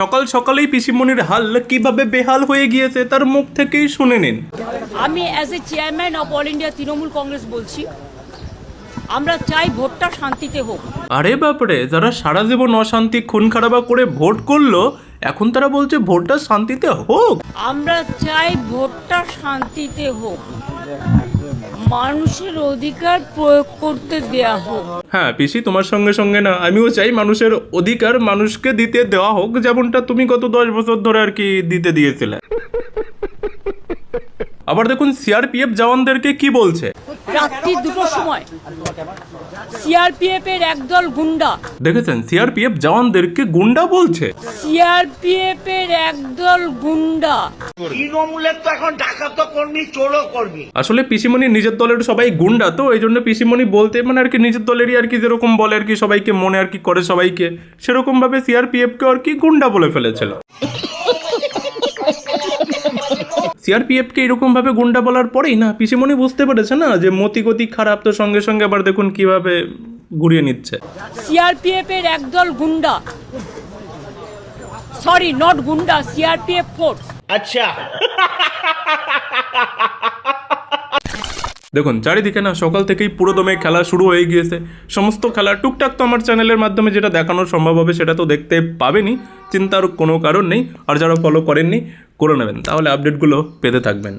সকাল সকালেই পিসিমণির হাল কিভাবে বেহাল হয়ে গিয়েছে তার মুখ থেকেই শুনে নিন। আমি as a chairman of all India Trinamool Congress বলছি, আমরা চাই ভোটটা শান্তিতে হোক। আরে বাপরে, যারা সারা জীবন অশান্তি খুন খারাপা করে ভোট করলো এখন তারা বলছে ভোটটা শান্তিতে হোক। আমরা চাই ভোটটা শান্তিতে হোক, মানুষের অধিকার প্রয়োগ করতে দেয়া হোক। হ্যাঁ পিসি, তোমার সঙ্গে সঙ্গে না আমিও চাই মানুষের অধিকার মানুষকে দিতে দেওয়া হোক, যেমনটা তুমি গত 10 বছর ধরে আর কি দিতে দিয়েছিলে। আবার দেখুন সিআরপিএফ জওয়ানদেরকে কি বলছে। রাত্রি 2টোর সময় সিআরপিএফ এর একদল গুন্ডা, দেখেছেন সিআরপিএফ জওয়ানদেরকে গুন্ডা বলছে। সিআরপিএফ এর একদল গুন্ডা। তৃণমূলের তো এখন ডাকাত কর্মী, চোরও কর্মী। আসলে পিসিমণি নিজের দলের সবাই গুন্ডা, তো এই জন্য পিসিমণি বলতে মানে আর কি নিজের দলেরই আর কি যেরকম বলে আর কি সবাইকে মনে আর কি করে সবাইকে, সেরকম ভাবে সিআরপিএফকে আর কি গুন্ডা বলে ফেলেছিল। সিআরপিএফকে এরকম ভাবে গুন্ডা বলার পরেই না পিসিমণি বুঝতে পেরেছে না যে মতিগতি খারাপ, তো সঙ্গে সঙ্গে আবার দেখুন কিভাবে ঘুরিয়ে নিচ্ছে। সিআরপিএফ এর একদল গুন্ডা, সরি নট গুন্ডা, সিআরপিএফ ফোর্স। আচ্ছা, দেখুন চারিদিকে না সকাল থেকেই পুরো দমে খেলা শুরু হয়ে গিয়েছে। সমস্ত খেলা টুকটাক তো আমার চ্যানেলের মাধ্যমে যেটা দেখানো সম্ভব হবে সেটা তো দেখতে পাবেনই, চিন্তার কোনো কারণ নেই। আর যারা ফলো করেননি করে নেবেন, তাহলে আপডেটগুলো পেতে থাকবেন।